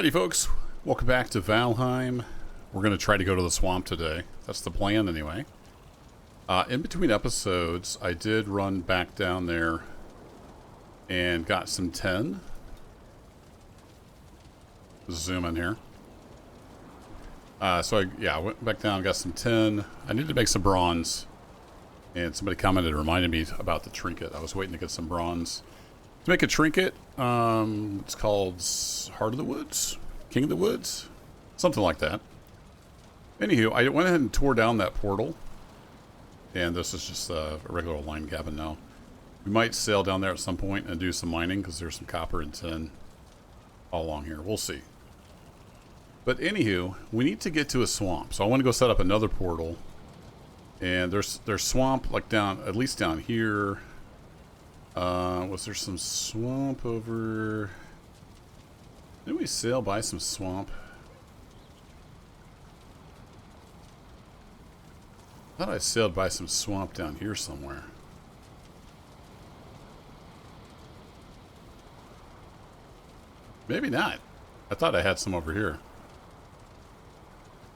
Alrighty, folks. Welcome back to Valheim. We're going to try to go to the swamp today. That's the plan, anyway. In between episodes, I did run back down there and got some tin. Zoom in here. I went back down and got some tin. I need to make some bronze. And somebody commented, reminded me about the trinket. I was waiting to get some bronze. To make a trinket, it's called Heart of the Woods? King of the Woods? Something like that. Anywho, I went ahead and tore down that portal. And this is just a regular old lime cabin now. We might sail down there at some point and do some mining because there's some copper and tin all along here. We'll see. But anywho, we need to get to a swamp. So I want to go set up another portal. And there's swamp like at least down here. Was there some swamp over... Didn't we sail by some swamp? I thought I sailed by some swamp down here somewhere. Maybe not. I thought I had some over here.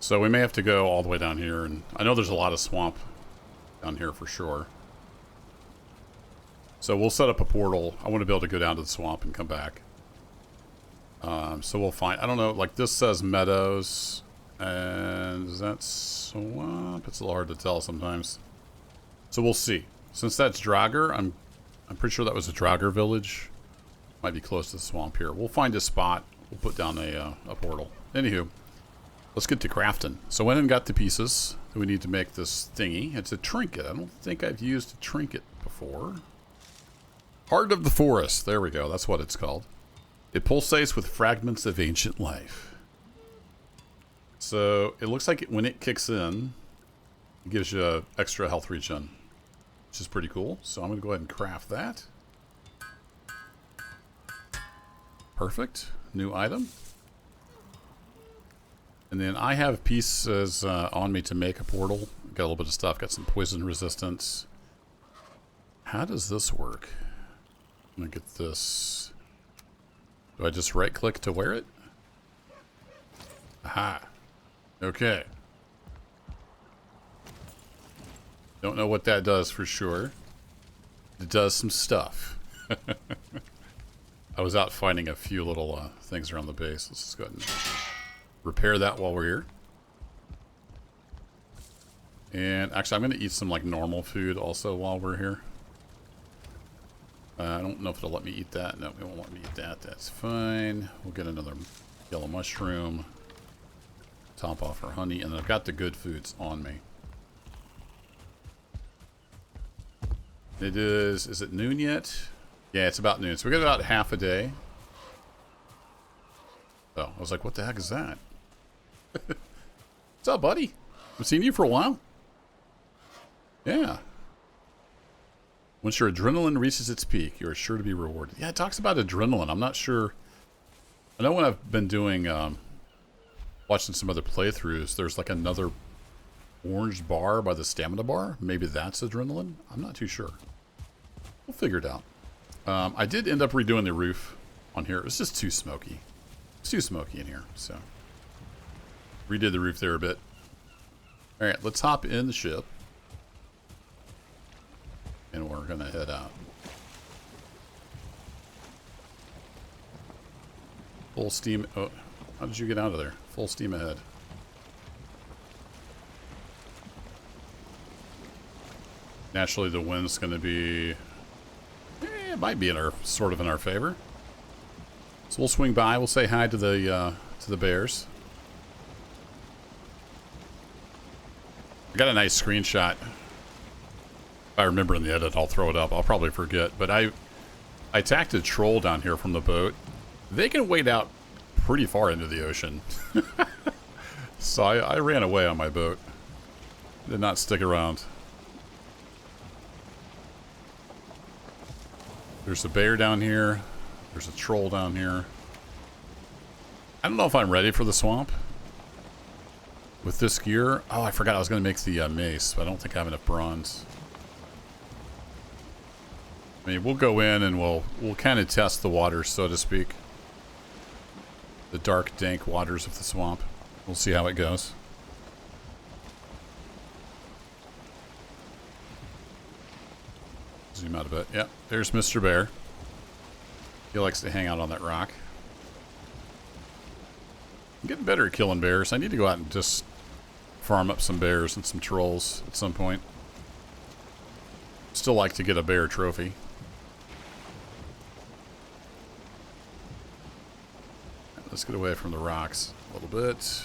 So we may have to go all the way down here. And I know there's a lot of swamp down here for sure. So we'll set up a portal. I want to be able to go down to the swamp and come back. So we'll find... I don't know. Like this says meadows. And is that swamp? It's a little hard to tell sometimes. So we'll see. Since that's Draugr, I'm pretty sure that was a Draugr village. Might be close to the swamp here. We'll find a spot. We'll put down a portal. Anywho, let's get to crafting. So I went and got the pieces that we need to make this thingy. It's a trinket. I don't think I've used a trinket before. Heart of the Forest. There we go. That's what it's called. It pulsates with fragments of ancient life. So it looks like when it kicks in, it gives you extra health regen, which is pretty cool. So I'm going to go ahead and craft that. Perfect. New item. And then I have pieces on me to make a portal. Got a little bit of stuff. Got some poison resistance. How does this work? I'm going to get this. Do I just right click to wear it? Aha. Okay. Don't know what that does for sure. It does some stuff. I was out finding a few little things around the base. Let's just go ahead and repair that while we're here. And actually, I'm going to eat some like normal food also while we're here. I don't know if it'll let me eat that. No, it won't let me eat that. That's fine. We'll get another yellow mushroom. Top off our honey. And then I've got the good foods on me. It is it noon yet? Yeah, it's about noon. So we got about half a day. Oh, I was like, what the heck is that? What's up, buddy? I've seen you for a while. Yeah. Once your adrenaline reaches its peak, you are sure to be rewarded. Yeah, it talks about adrenaline. I'm not sure. I know when I've been doing, watching some other playthroughs, there's like another orange bar by the stamina bar. Maybe that's adrenaline. I'm not too sure. We'll figure it out. I did end up redoing the roof on here. It was just too smoky. It's too smoky in here, so redid the roof there a bit. All right, let's hop in the ship. And we're going to head out. Full steam. Oh, how did you get out of there? Full steam ahead. Naturally, the wind's going to be... it might be in our favor. So we'll swing by. We'll say hi to the bears. I got a nice screenshot. If I remember in the edit, I'll throw it up. I'll probably forget. But I attacked a troll down here from the boat. They can wade out pretty far into the ocean. So I ran away on my boat. Did not stick around. There's a bear down here. There's a troll down here. I don't know if I'm ready for the swamp. With this gear. Oh, I forgot I was going to make the mace. But I don't think I have enough bronze. I mean, we'll go in and we'll kind of test the water, so to speak. the dark, dank waters of the swamp. We'll see how it goes. Zoom out a bit. Yep, there's Mr. Bear. He likes to hang out on that rock. I'm getting better at killing bears. I need to go out and just farm up some bears and some trolls at some point. Still like to get a bear trophy. Let's get away from the rocks a little bit.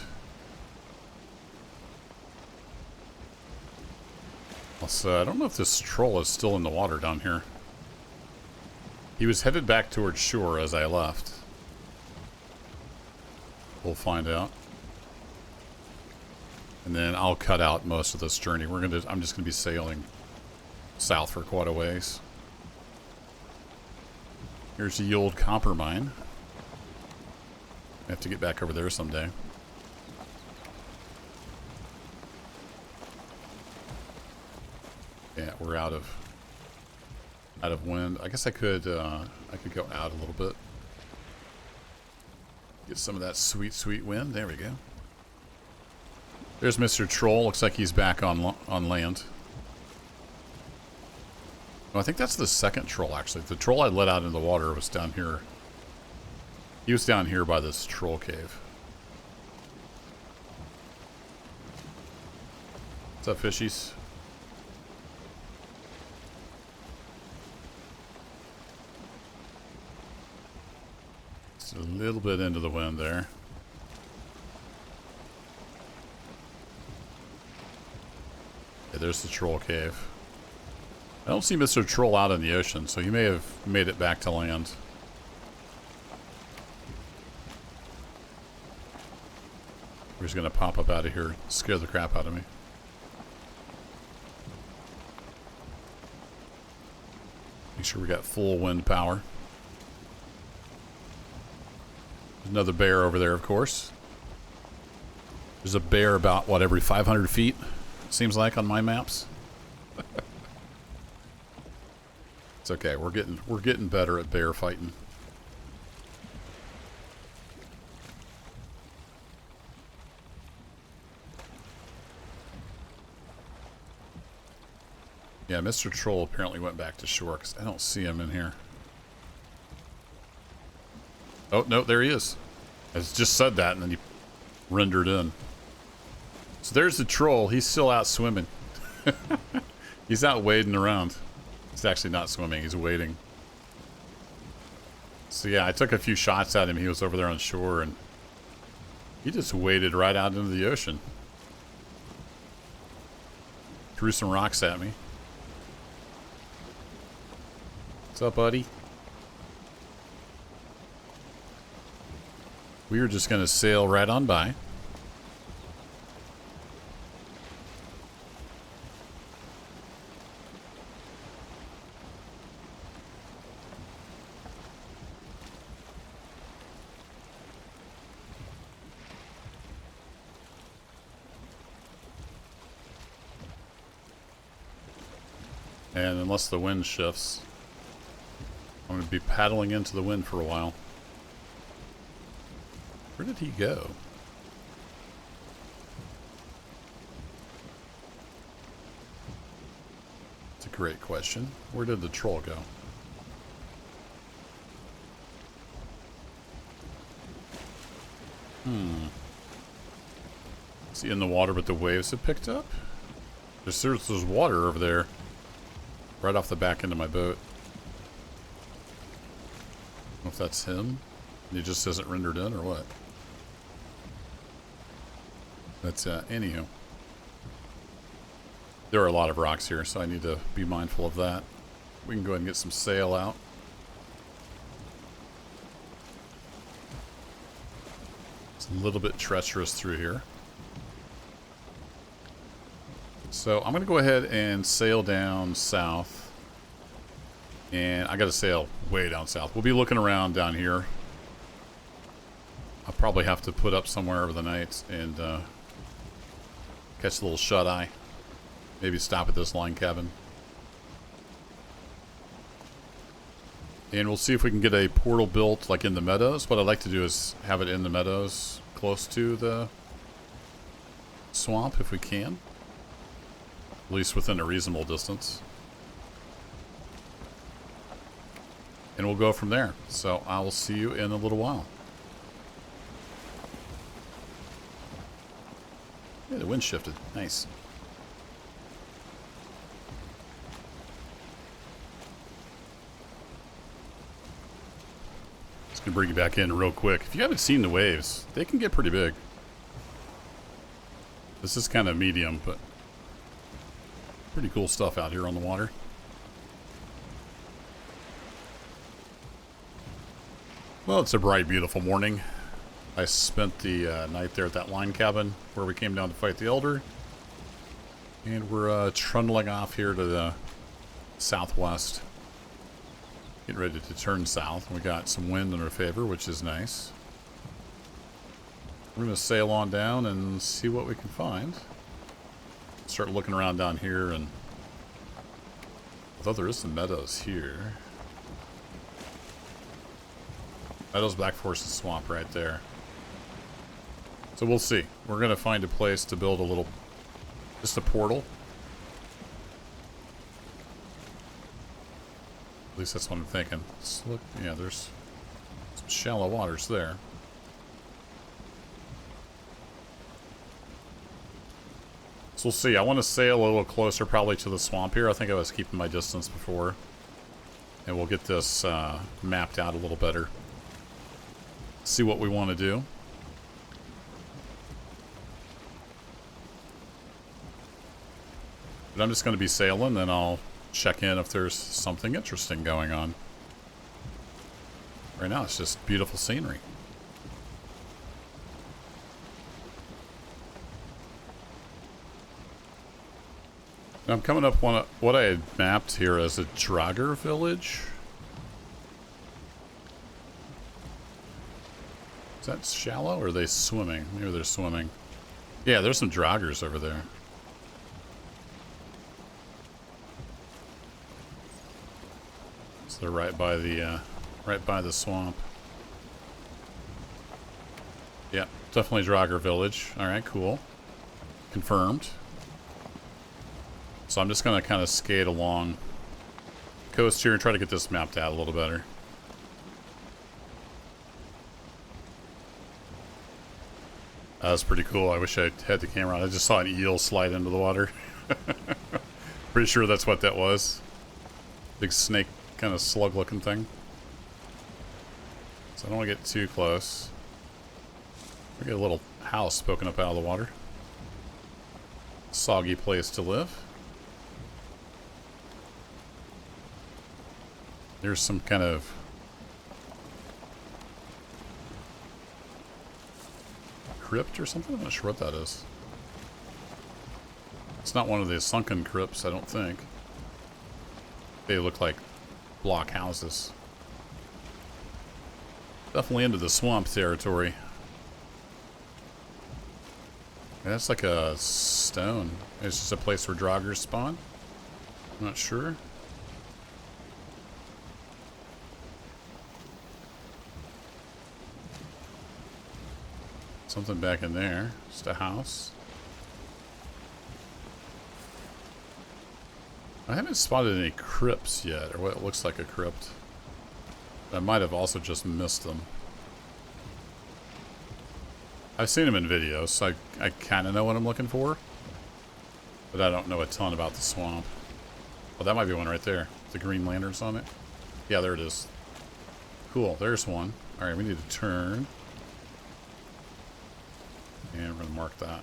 Also, I don't know if this troll is still in the water down here. He was headed back towards shore as I left. We'll find out. And then I'll cut out most of this journey. I'm just gonna be sailing south for quite a ways. Here's the old copper mine. I have to get back over there someday. Yeah, we're out of wind. I guess I could go out a little bit. Get some of that sweet, sweet wind. There we go. There's Mr. Troll. Looks like he's back on land. No, I think that's the second troll, actually. The troll I let out in the water was down here. He was down here by this troll cave. What's up, fishies? Just a little bit into the wind there. Yeah, there's the troll cave. I don't see Mr. Troll out in the ocean, so he may have made it back to land. He's going to pop up out of here, scare the crap out of me. Make sure we got full wind power. There's another bear over there, of course. There's a bear about, what, every 500 feet? Seems like on my maps. It's okay. We're getting better at bear fighting. Yeah, Mr. Troll apparently went back to shore because I don't see him in here. Oh, no, there he is. I just said that and then he rendered in. So there's the troll. He's still out swimming. He's out wading around. He's actually not swimming. He's wading. So yeah, I took a few shots at him. He was over there on shore and he just waded right out into the ocean. Threw some rocks at me. What's up, buddy? We were just going to sail right on by. And unless the wind shifts, I'm going to be paddling into the wind for a while. Where did he go? It's a great question. Where did the troll go? Is he in the water but the waves have picked up? There's water over there. Right off the back end of my boat. I don't know if that's him. He just isn't rendered in or what. But anywho. There are a lot of rocks here, so I need to be mindful of that. We can go ahead and get some sail out. It's a little bit treacherous through here. So I'm going to go ahead and sail down south. And I got to sail way down south. We'll be looking around down here. I'll probably have to put up somewhere over the night and catch a little shut-eye. Maybe stop at this line cabin. And we'll see if we can get a portal built like in the meadows. What I'd like to do is have it in the meadows close to the swamp if we can. At least within a reasonable distance. And we'll go from there. So I will see you in a little while. Yeah, the wind shifted. Nice. Just gonna bring you back in real quick. If you haven't seen the waves, they can get pretty big. This is kind of medium, but pretty cool stuff out here on the water. Well, it's a bright, beautiful morning. I spent the night there at that line cabin where we came down to fight the Elder. And we're trundling off here to the southwest. Getting ready to turn south. We got some wind in our favor, which is nice. We're going to sail on down and see what we can find. Start looking around down here, and I thought there is some meadows here. Meadows, Black Forest, and Swamp right there. So we'll see. We're going to find a place to build a little, just a portal. At least that's what I'm thinking. Let's look, yeah, there's some shallow waters there. So we'll see. I want to sail a little closer probably to the swamp here. I think I was keeping my distance before. And we'll get this mapped out a little better. See what we want to do. But I'm just going to be sailing, then I'll check in if there's something interesting going on. Right now it's just beautiful scenery. Now I'm coming up on what I had mapped here as a Draugr village. Is that shallow, or are they swimming? Maybe they're swimming. Yeah, there's some Draugrs over there. So they're right by the swamp. Yeah, definitely Draugr village. All right, cool. Confirmed. So I'm just gonna kind of skate along the coast here and try to get this mapped out a little better. That was pretty cool. I wish I had the camera on. I just saw an eel slide into the water. Pretty sure that's what that was. Big snake, kind of slug looking thing. So I don't want to get too close. We got a little house poking up out of the water. Soggy place to live. There's some kind of crypt or something? I'm not sure what that is. It's not one of the sunken crypts, I don't think. They look like block houses. Definitely into the swamp territory. That's like a stone. It's just a place where Draugrs spawn. I'm not sure. Something back in there. Just a house. I haven't spotted any crypts yet, or what looks like a crypt. I might have also just missed them. I've seen them in videos, so I kind of know what I'm looking for. But I don't know a ton about the swamp. Oh, that might be one right there. The green lanterns on it. Yeah, there it is. Cool, there's one. Alright, we need to turn. And we're going to mark that.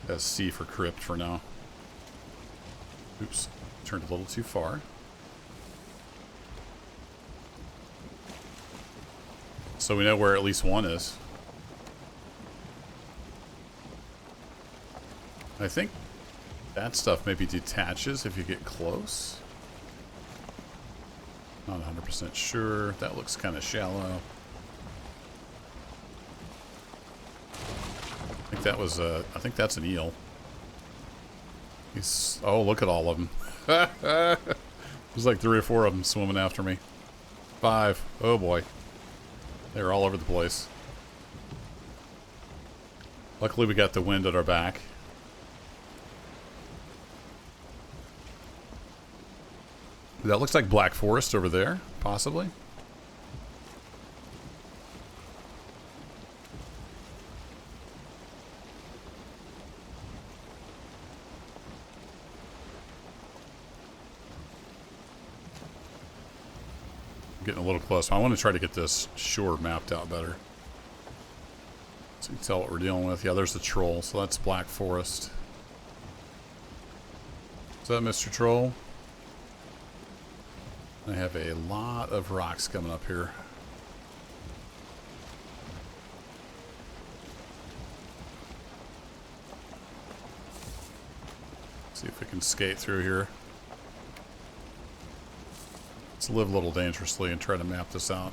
That's C for crypt for now. Oops, turned a little too far. So we know where at least one is. I think that stuff maybe detaches if you get close. Not 100% sure. That looks kind of shallow. I think that was I think that's an eel. Oh, look at all of them. There's like 3 or 4 of them swimming after me. 5. Oh boy. They're all over the place. Luckily we got the wind at our back. That looks like Black Forest over there, possibly. Getting a little close. I want to try to get this shore mapped out better, so you can tell what we're dealing with. Yeah, there's the troll, so that's Black Forest. Is that Mr. Troll? I have a lot of rocks coming up here. See if we can skate through here. Let's live a little dangerously and try to map this out.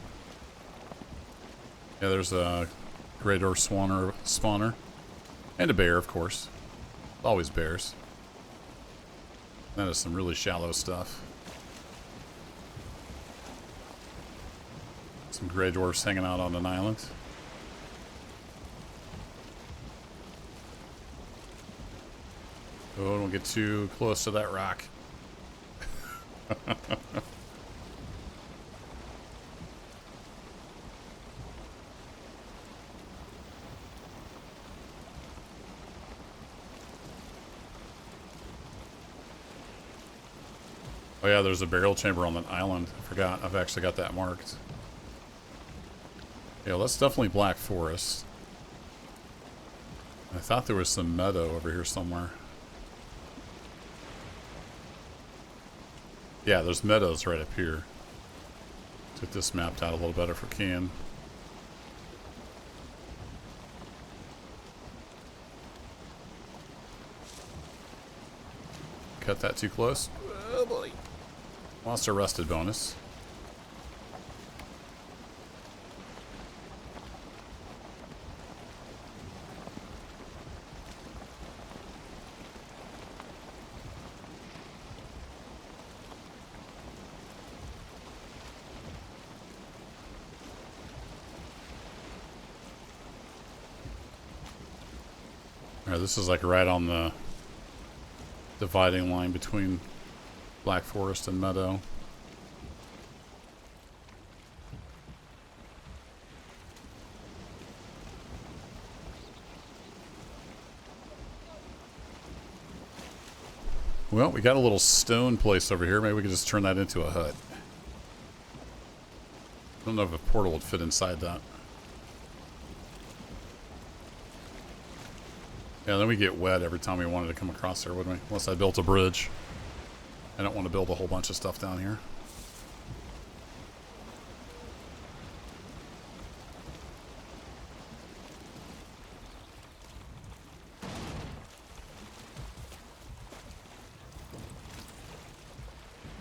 Yeah, there's a great dwarf spawner. And a bear, of course. Always bears. That is some really shallow stuff. Some gray dwarfs hanging out on an island. Oh, don't get too close to that rock. Oh yeah, there's a burial chamber on that island. I forgot. I've actually got that marked. Yeah, that's definitely Black Forest. I thought there was some meadow over here somewhere. Yeah, there's meadows right up here. Get this mapped out a little better if we can. Cut that too close. Oh boy. Lost a rusted bonus. Alright, this is like right on the dividing line between Black Forest and Meadow. Well, we got a little stone place over here. Maybe we could just turn that into a hut. I don't know if a portal would fit inside that. Yeah, then we get wet every time we wanted to come across there, wouldn't we? Unless I built a bridge. I don't want to build a whole bunch of stuff down here.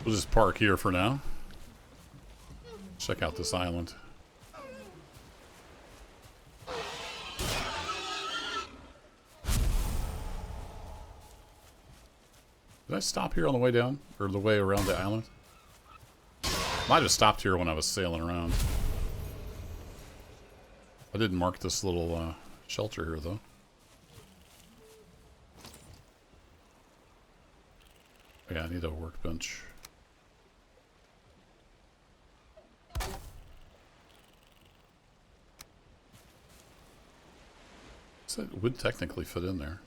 We'll just park here for now. Check out this island. Did I stop here on the way down? Or the way around the island? Might have stopped here when I was sailing around. I didn't mark this little shelter here, though. Yeah, I need a workbench. So it would technically fit in there.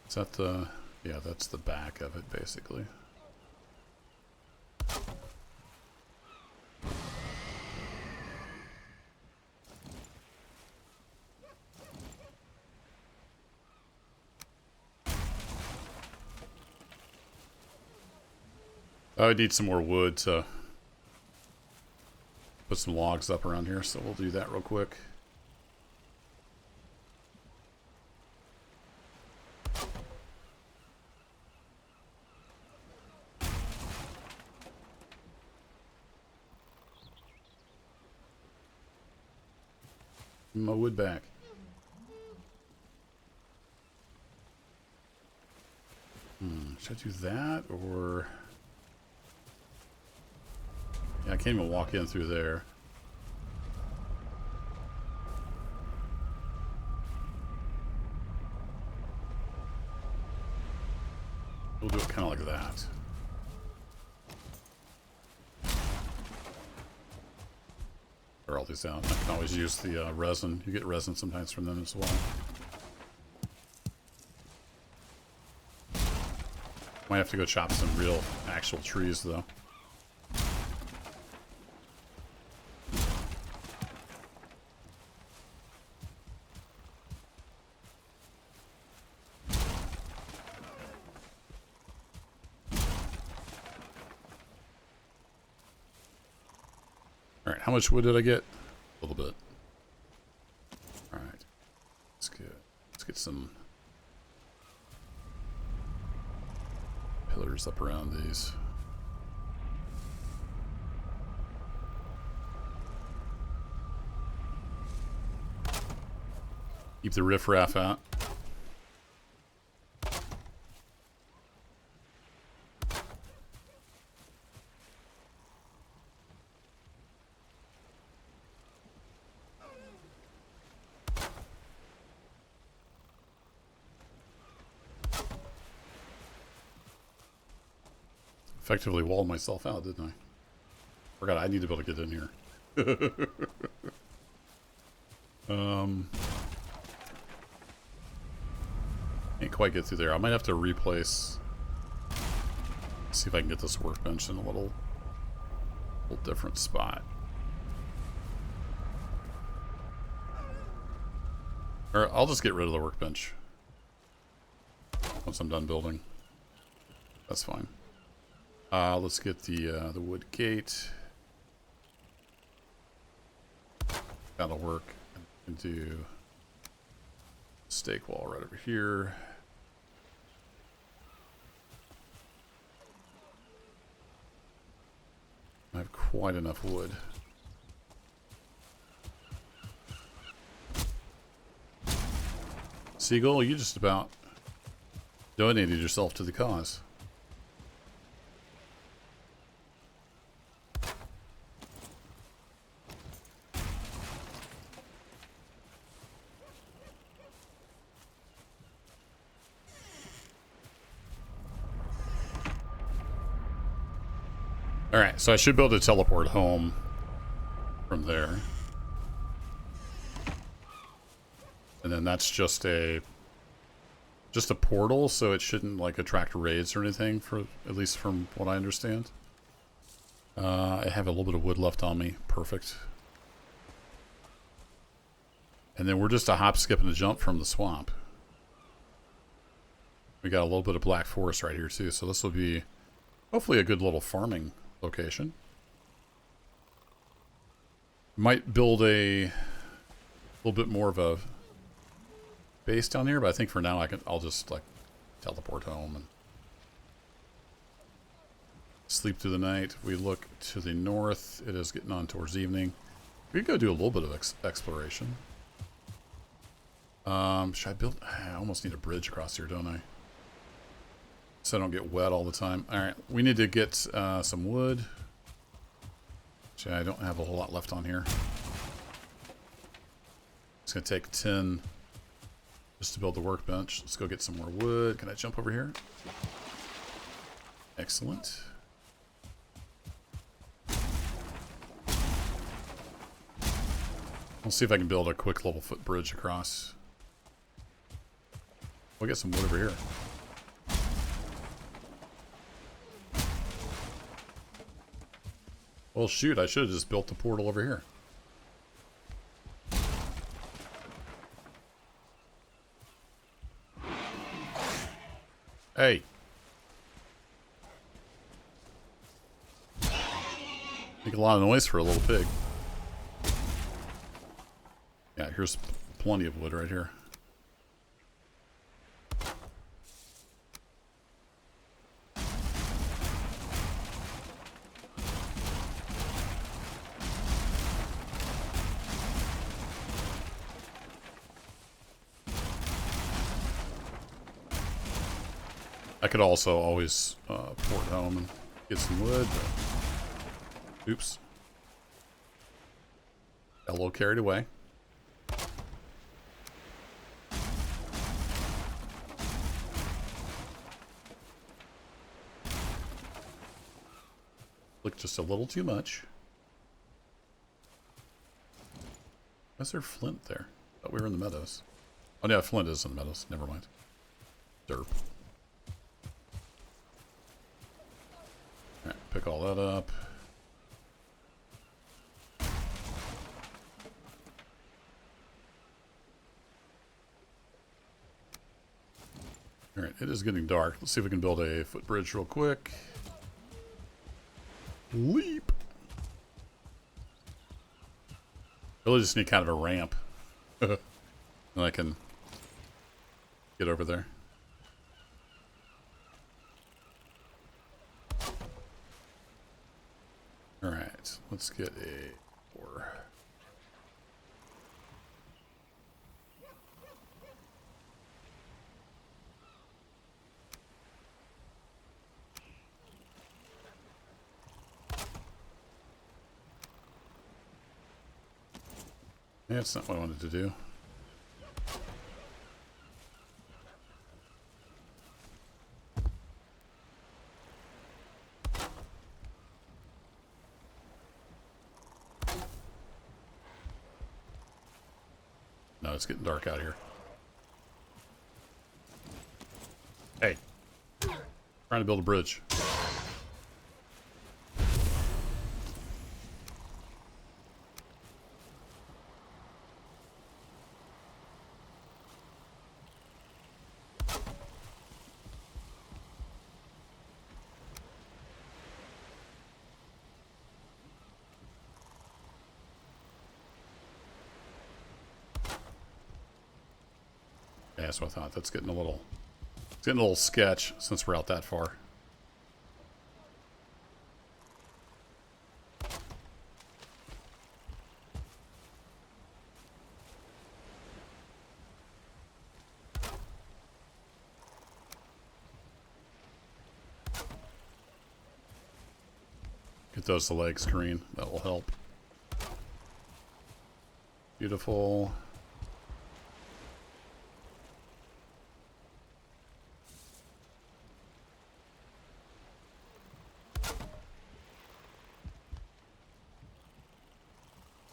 Is that the... yeah, that's the back of it, basically. I would need some more wood to put some logs up around here, so we'll do that real quick. My wood back. Should I do that or... Yeah, I can't even walk in through there. We'll do it kind of like that. Throw all these out. I can always use the resin. You get resin sometimes from them as well. Might have to go chop some real, actual trees, though. Alright, how much wood did I get? A little bit. Alright. Let's get some pillars up around these. Keep the riffraff out. Effectively walled myself out, didn't I? Forgot I need to be able to get in here. Can't quite get through there. I might have to replace. See if I can get this workbench in a little different spot. Or I'll just get rid of the workbench once I'm done building. That's fine. Let's get the wood gate. That'll work. And do stake wall right over here. I have quite enough wood. Seagull, you just about donated yourself to the cause. Alright, so I should be able to teleport home from there. And then that's just a portal, so it shouldn't like attract raids or anything, for at least from what I understand. I have a little bit of wood left on me. Perfect. And then we're just a hop, skip, and a jump from the swamp. We got a little bit of black forest right here too, so this will be hopefully a good little farming location. Might build a little bit more of a base down here, but I think for now I'll just like teleport home and sleep through the night. We look to the north. It is getting on towards evening. We could go do a little bit of exploration. Should I build? I almost need a bridge across here, don't I? So I don't get wet all the time. Alright, we need to get some wood. Which I don't have a whole lot left on here. It's going to take 10 just to build the workbench. Let's go get some more wood. Can I jump over here? Excellent. We'll see if I can build a quick level foot bridge across. We'll get some wood over here. Well, shoot, I should have just built the portal over here. Hey. Make a lot of noise for a little pig. Yeah, here's plenty of wood right here. I could also always port home and get some wood. But... Oops. Got a little carried away. Looked just a little too much. Why's there flint there? Thought we were in the meadows. Oh yeah, flint is in the meadows. Never mind. Derp. Alright, pick all that up. Alright, it is getting dark. Let's see if we can build a footbridge real quick. Leap! Really just need kind of a ramp. And I can get over there. Alright, let's get a 4. Yeah, that's not what I wanted to do. No, it's getting dark out here. Hey. Trying to build a bridge. Yeah, that's what I thought. That's getting a little... It's getting a little sketch since we're out that far. Get those the legs green. That will help. Beautiful.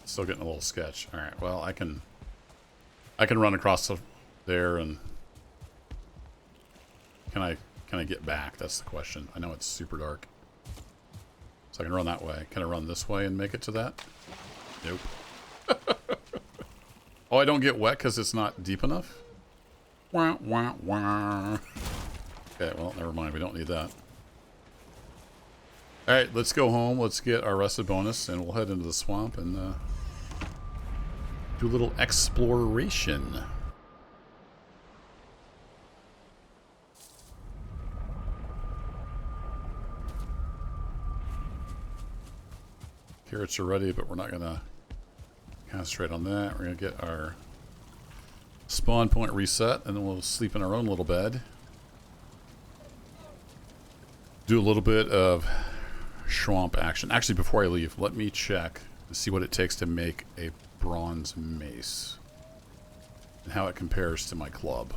Still getting a little sketch. All right. Well, I can run across there, and can I get back? That's the question. I know it's super dark, so I can run that way. Can I run this way and make it to that? Nope. Oh, I don't get wet because it's not deep enough. Wah, wah, wah. Okay. Well, never mind. We don't need that. All right. Let's go home. Let's get our rested bonus, and we'll head into the swamp and. Do a little exploration. Carrots are ready, but we're not going to concentrate on that. We're going to get our spawn point reset, and then we'll sleep in our own little bed. Do a little bit of swamp action. Actually, before I leave, let me check to see what it takes to make a bronze mace and how it compares to my club.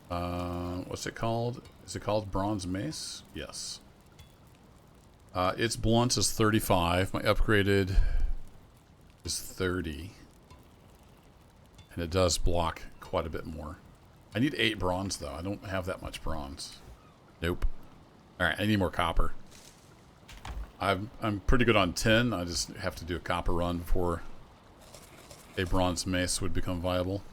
What's it called? Is it called bronze mace? Yes. Its blunt is 35. My upgraded is 30. And it does block quite a bit more. I need 8 bronze though. I don't have that much bronze. Nope. Alright, I need more copper. I'm pretty good on 10. I just have to do a copper run before a bronze mace would become viable.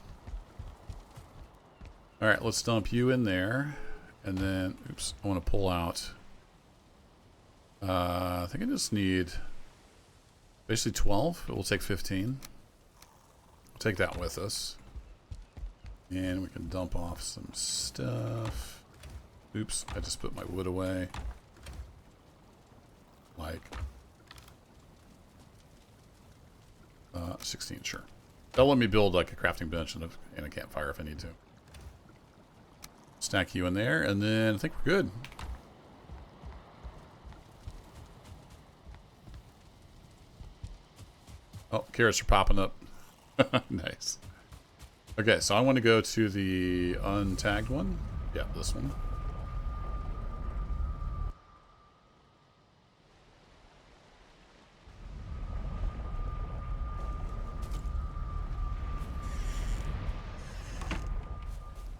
Alright, let's dump you in there. And then, oops, I want to pull out. I think I just need basically 12. It will take 15. We'll take that with us. And we can dump off some stuff. Oops, I just put my wood away. Like 16, sure. They'll let me build like a crafting bench and a campfire if I need to. Stack you in there, and then I think we're good. Oh, carrots are popping up. Nice. Okay, so I want to go to the untagged one. Yeah, this one.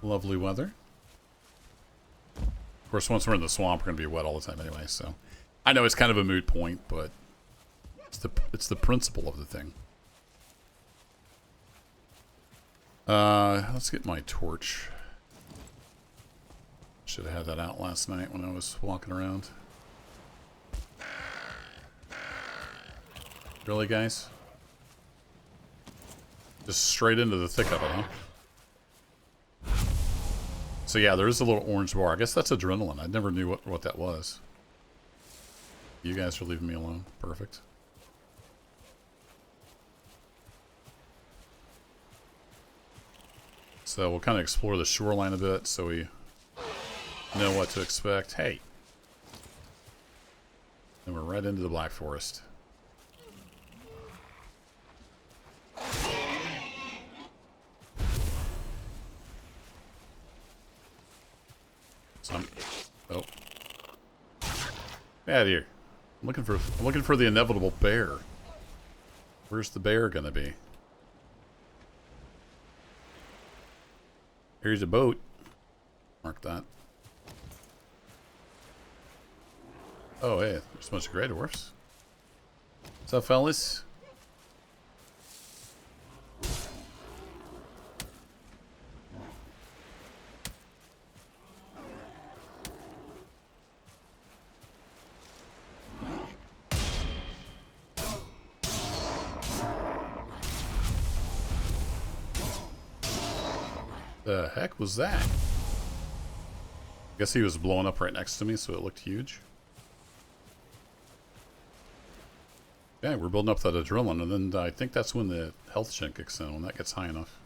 Lovely weather. Of course, once we're in the swamp, we're going to be wet all the time anyway, so... I know it's kind of a moot point, but it's the principle of the thing. Let's get my torch. Should have had that out last night when I was walking around. Really, guys? Just straight into the thick of it, huh? So yeah, there is a little orange bar. I guess that's adrenaline. I never knew what that was. You guys are leaving me alone. Perfect. So we'll kind of explore the shoreline a bit so we know what to expect. Hey! And we're right into the Black Forest. So oh. Get out of here. I'm looking for the inevitable bear. Where's the bear gonna be? Here's a boat. Mark that. Oh, hey, there's a bunch of grey dwarfs. What's up, fellas? The heck was that? I guess he was blowing up right next to me, so it looked huge. Yeah, we're building up that adrenaline, and then I think that's when the health shed kicks in, when that gets high enough.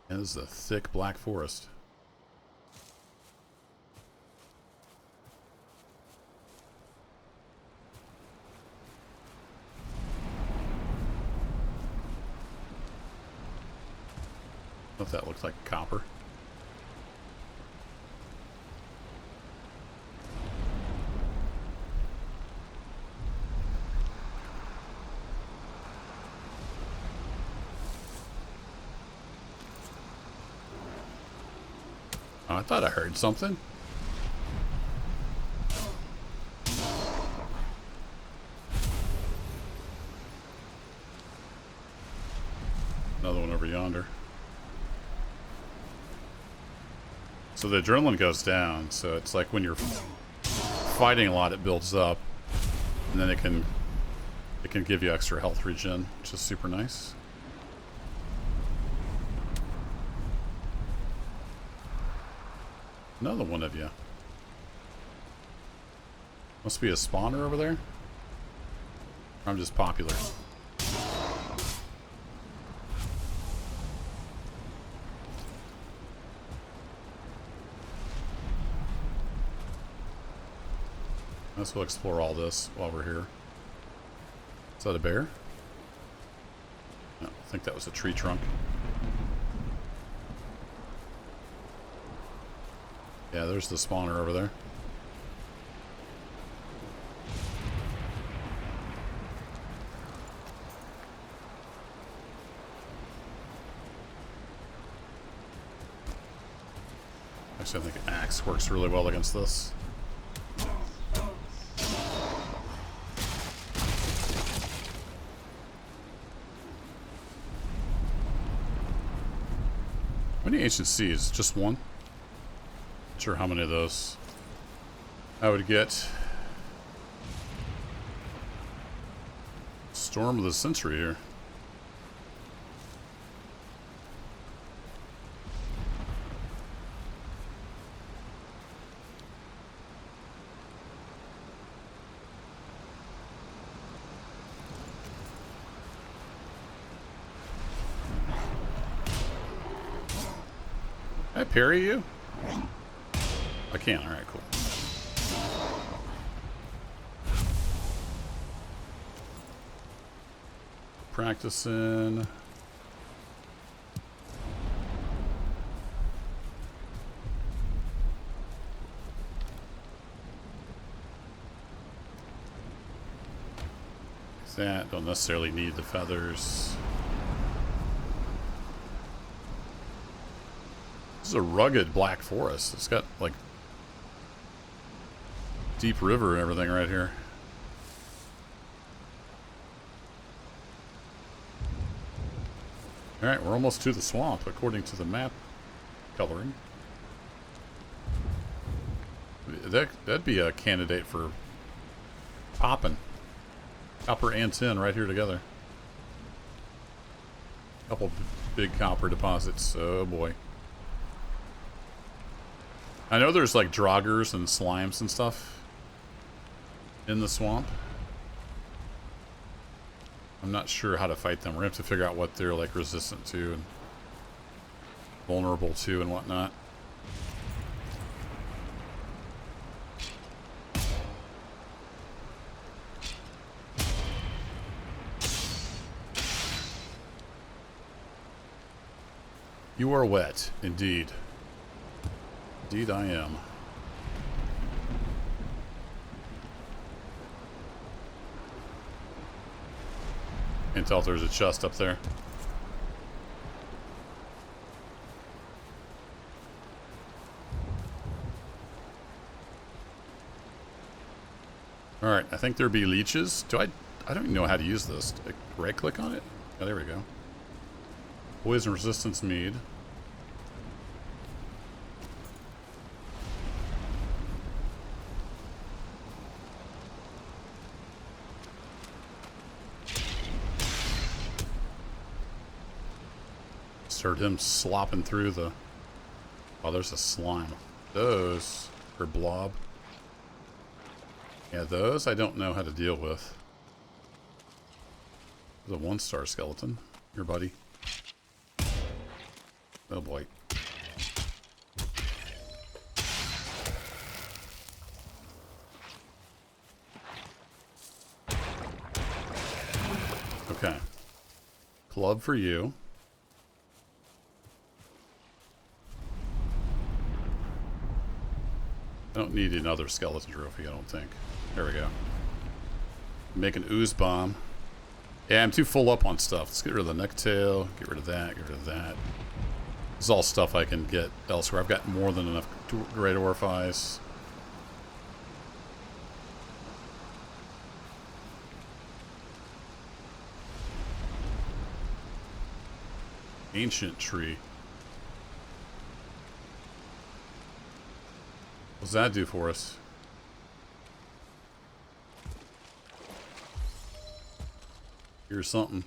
That is a thick black forest. I don't know if that looks like copper. Oh, I thought I heard something. Another one over yonder. So the adrenaline goes down, so it's like when you're fighting a lot, it builds up, and then it can give you extra health regen, which is super nice. Another one of you. Must be a spawner over there. I'm just popular. Let's go explore all this while we're here. Is that a bear? No, I think that was a tree trunk. Yeah, there's the spawner over there. Actually, I think an axe works really well against this. How many ancient seas? Just one? Not sure how many of those I would get. Storm of the century here. Can I parry you? I can. Alright, cool. Practicing. That don't necessarily need the feathers. This is a rugged black forest. It's got like deep river and everything right here. Alright, we're almost to the swamp according to the map coloring. That'd be a candidate for popping. Copper and tin right here together. Couple big copper deposits. Oh boy. I know there's like draugrs and slimes and stuff in the swamp. I'm not sure how to fight them. We're gonna have to figure out what they're like resistant to and vulnerable to and whatnot. You are wet, indeed. Indeed I am. Can't tell if there's a chest up there. Alright, I think there be leeches. I don't even know how to use this. Right click on it? Oh, there we go. Poison resistance mead. Heard him slopping through the... Oh, there's a slime. Those are blob. Yeah, those I don't know how to deal with. There's a 1-star skeleton. Here, buddy. Oh boy. Okay. Club for you. I don't need another skeleton trophy, I don't think. There we go. Make an ooze bomb. Yeah, I'm too full up on stuff. Let's get rid of the necktail. Get rid of that. Get rid of that. This is all stuff I can get elsewhere. I've got more than enough great orifice. Ancient tree. What's that do for us? Here's something.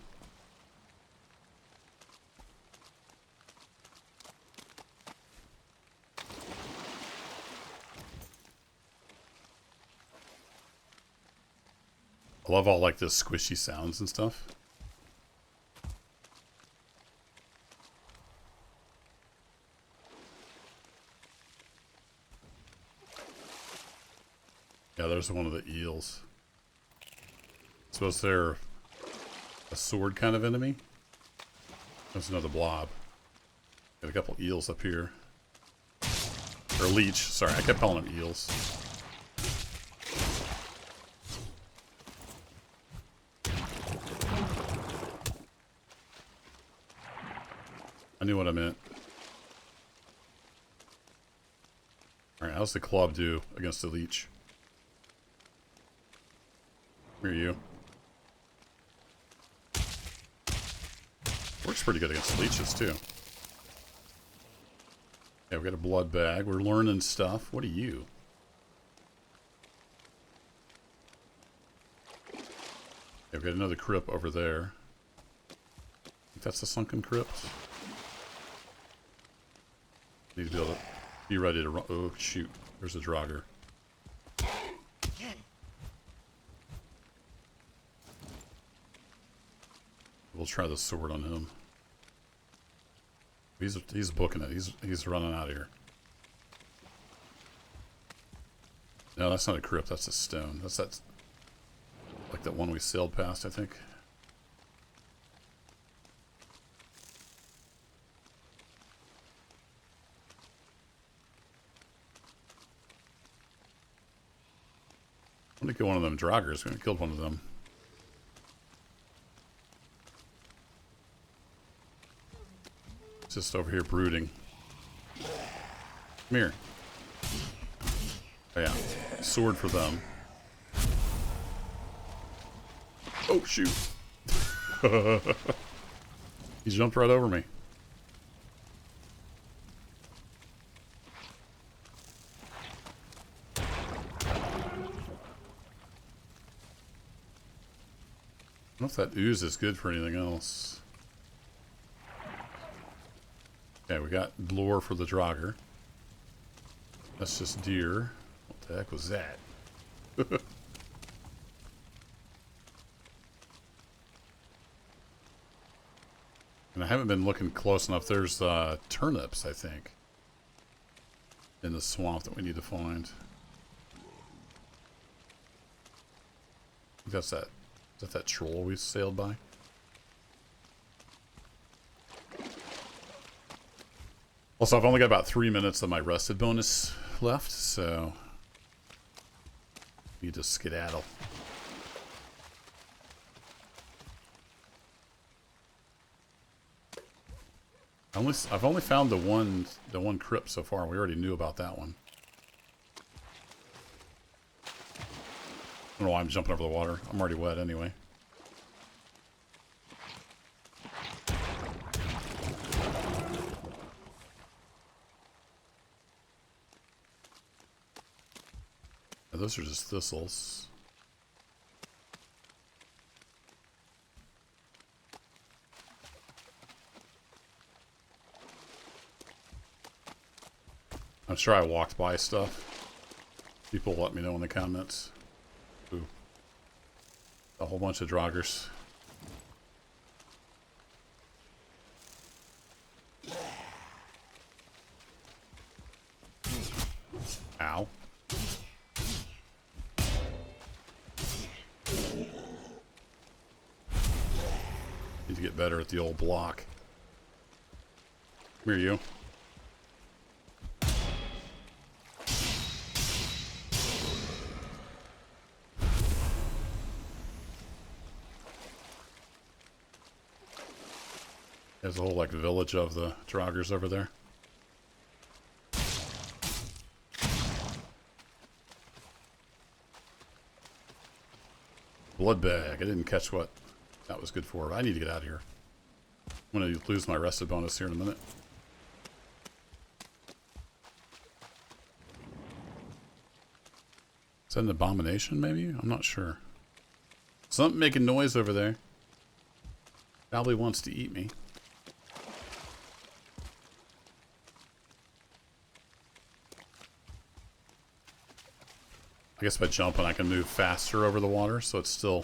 I love all like the squishy sounds and stuff. Yeah, there's one of the eels. Suppose they're a sword kind of enemy. There's another blob. Got a couple eels up here. Or leech. Sorry, I kept calling them eels. I knew what I meant. Alright, how's the club do against the leech? Here you. Works pretty good against leeches too. Yeah, we got a blood bag. We're learning stuff. What are you? Yeah, we got another crypt over there. I think that's the sunken crypt. Need to be able to be ready to run. Oh shoot! There's a draugr. We'll try the sword on him. He's booking it. He's running out of here. No, that's not a crypt. That's a stone. That's like that one we sailed past, I think. I'm gonna kill one of them draggers. We killed one of them. It's just over here brooding. Come here. Oh yeah, sword for them. Oh shoot! He jumped right over me. I don't know if that ooze is good for anything else. Okay, we got lore for the Draugr. That's just deer. What the heck was that? And I haven't been looking close enough. There's turnips, I think, in the swamp that we need to find. I think that's that. Is that troll we sailed by? Also, I've only got about 3 minutes of my rested bonus left, so you just skedaddle. I've only found the one crypt so far. We already knew about that one. I don't know why I'm jumping over the water. I'm already wet anyway. Now, those are just thistles. I'm sure I walked by stuff. People let me know in the comments. Ooh. A whole bunch of draugrs. Ow. Need to get better at the old block. Come here, you. There's a whole, like, village of the draugrs over there. Blood bag. I didn't catch what that was good for. I need to get out of here. I'm going to lose my rested bonus here in a minute. Is that an abomination, maybe? I'm not sure. Something making noise over there. Probably wants to eat me. I guess by jumping I can move faster over the water, so it's still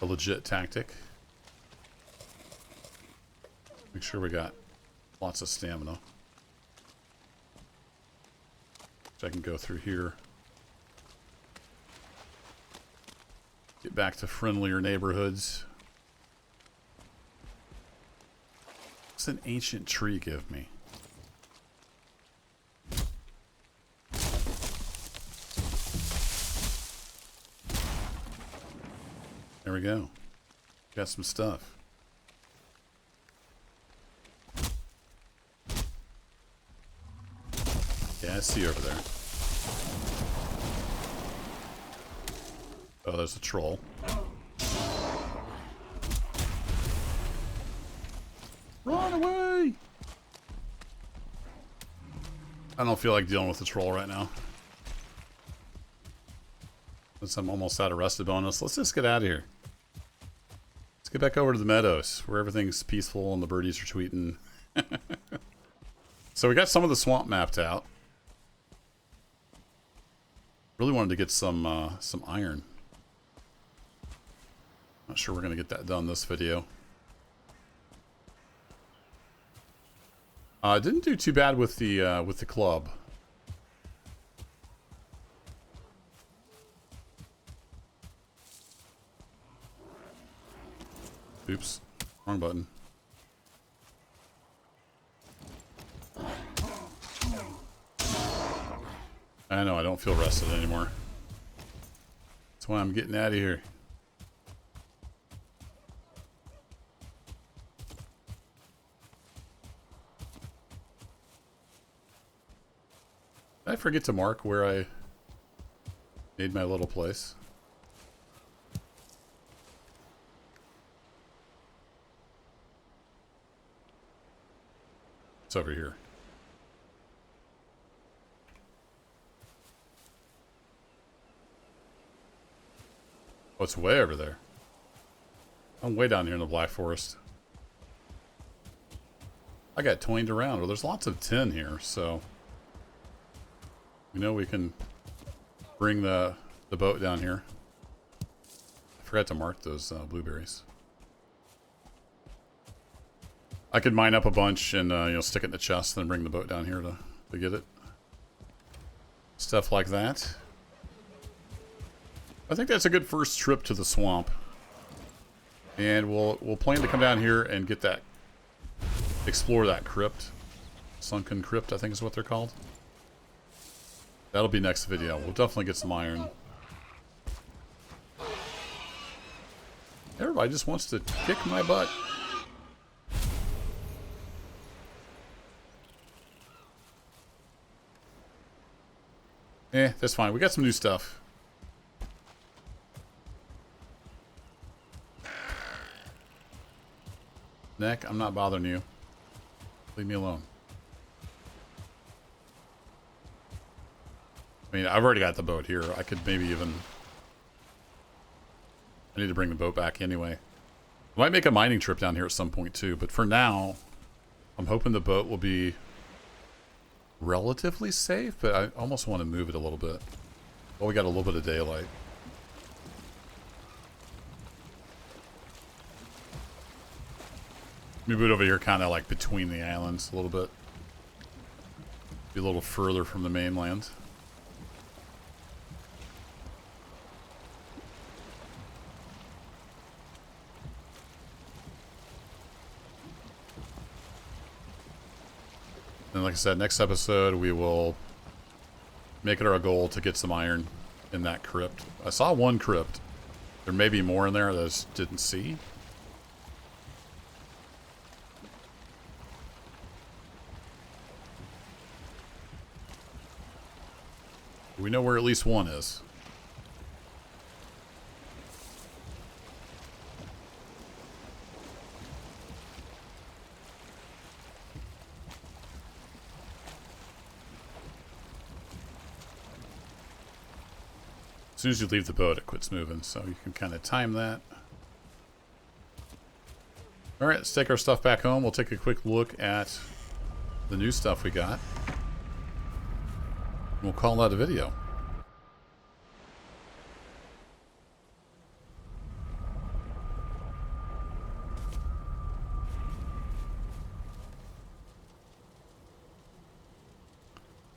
a legit tactic. Make sure we got lots of stamina. So I can go through here. Get back to friendlier neighborhoods. What's an ancient tree give me? There we go. Got some stuff. Yeah, I see you over there. Oh, there's a troll. Run away! I don't feel like dealing with the troll right now. Since I'm almost out of rested bonus, let's just get out of here. Let's get back over to the meadows, where everything's peaceful and the birdies are tweeting. So we got some of the swamp mapped out. Really wanted to get some iron. Not sure we're going to get that done this video. Didn't do too bad with the club. Oops, wrong button. I know, I don't feel rested anymore. That's why I'm getting out of here. Did I forget to mark where I made my little place? It's over here. Oh, it's way over there. I'm way down here in the Black Forest. I got twined around. Well, there's lots of tin here, so we know we can bring the boat down here. I forgot to mark those blueberries. I could mine up a bunch and you know, stick it in the chest, then bring the boat down here to get it. Stuff like that. I think that's a good first trip to the swamp. And we'll plan to come down here and get that, explore that crypt. Sunken crypt, I think is what they're called. That'll be next video. We'll definitely get some iron. Everybody just wants to kick my butt. That's fine. We got some new stuff. Neck, I'm not bothering you. Leave me alone. I mean, I've already got the boat here. I could maybe even... I need to bring the boat back anyway. I might make a mining trip down here at some point too, but for now, I'm hoping the boat will be relatively safe, but I almost want to move it a little bit. Well, we got a little bit of daylight. Move it over here kind of like between the islands a little bit. Be a little further from the mainland. And like I said, next episode we will make it our goal to get some iron in that crypt. I saw one crypt. There may be more in there that I just didn't see. We know where at least one is. As soon as you leave the boat, it quits moving, so you can kind of time that. Alright, let's take our stuff back home. We'll take a quick look at the new stuff we got. We'll call that a video.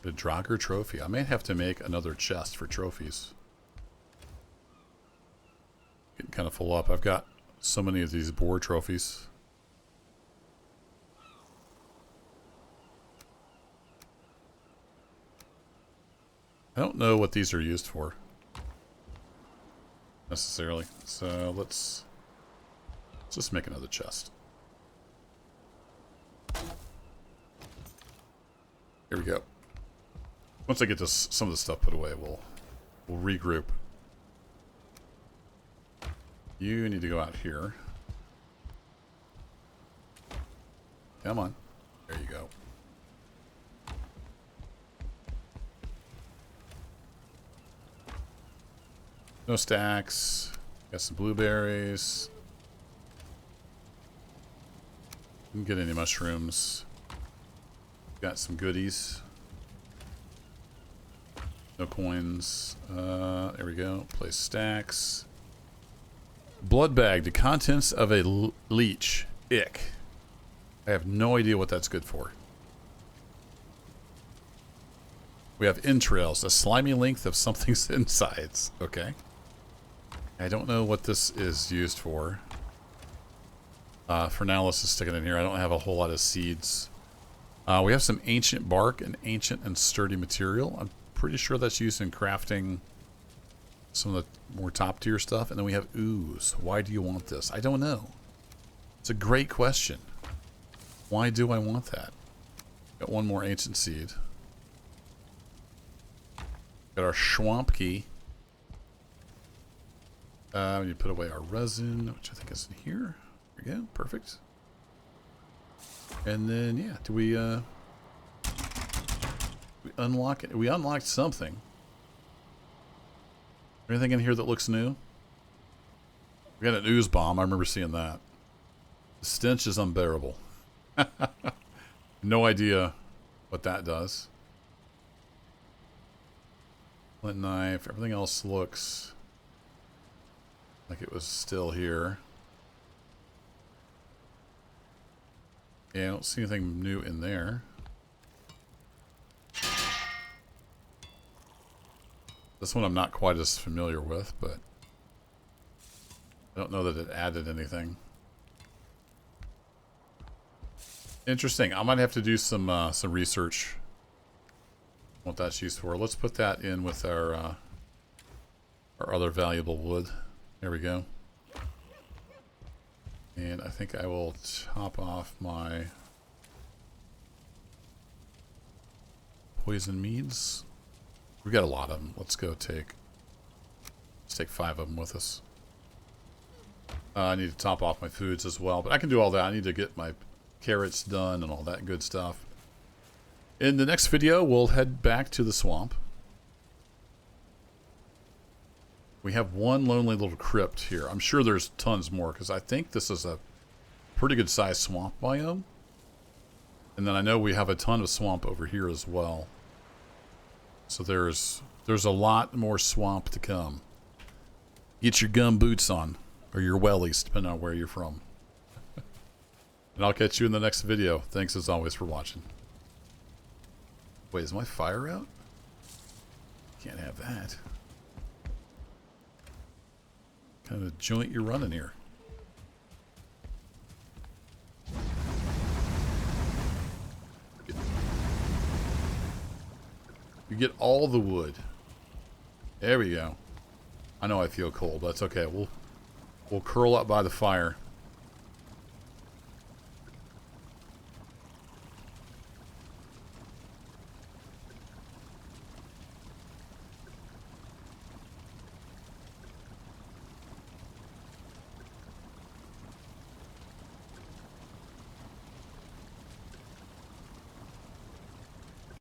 The Draugr trophy. I may have to make another chest for trophies. Getting kind of full up. I've got so many of these boar trophies. I don't know what these are used for necessarily, so let's just make another chest. Here we go. Once I get this, some of the stuff put away, we'll regroup. You need to go out here. Come on. There you go. No stacks. Got some blueberries. Didn't get any mushrooms. Got some goodies. No coins. There we go. Place stacks. Blood bag. The contents of a leech. Ick. I have no idea what that's good for. We have entrails, a slimy length of something's insides. Okay. I don't know what this is used for. For now, let's just stick it in here. I don't have a whole lot of seeds. We have some ancient bark and ancient and sturdy material. I'm pretty sure that's used in crafting some of the more top tier stuff. And then we have ooze. Why do you want this? I don't know. It's a great question. Why do I want that? Got one more ancient seed. Got our swamp key. We need to put away our resin, which I think is in here. There we go. Perfect. And then, yeah, do we unlock it? We unlocked something. Anything in here that looks new? We got an ooze bomb. I remember seeing that. The stench is unbearable. No idea what that does. Flint knife. Everything else looks like it was still here. Yeah, I don't see anything new in there. This one I'm not quite as familiar with, but I don't know that it added anything. Interesting. I might have to do some research what that's used for. Let's put that in with our other valuable wood. There we go. And I think I will top off my poison meads. We got a lot of them. Let's take 5 of them with us. I need to top off my foods as well, but I can do all that. I need to get my carrots done and all that good stuff. In the next video, we'll head back to the swamp. We have one lonely little crypt here. I'm sure there's tons more, because I think this is a pretty good sized swamp biome. And then I know we have a ton of swamp over here as well. So there's a lot more swamp to come. Get your gum boots on, or your wellies, depending on where you're from. And I'll catch you in the next video. Thanks as always for watching. Wait, is my fire out? Can't have that. What kind of joint you're running here? You get all the wood. There we go. I know I feel cold, but that's okay. We'll curl up by the fire.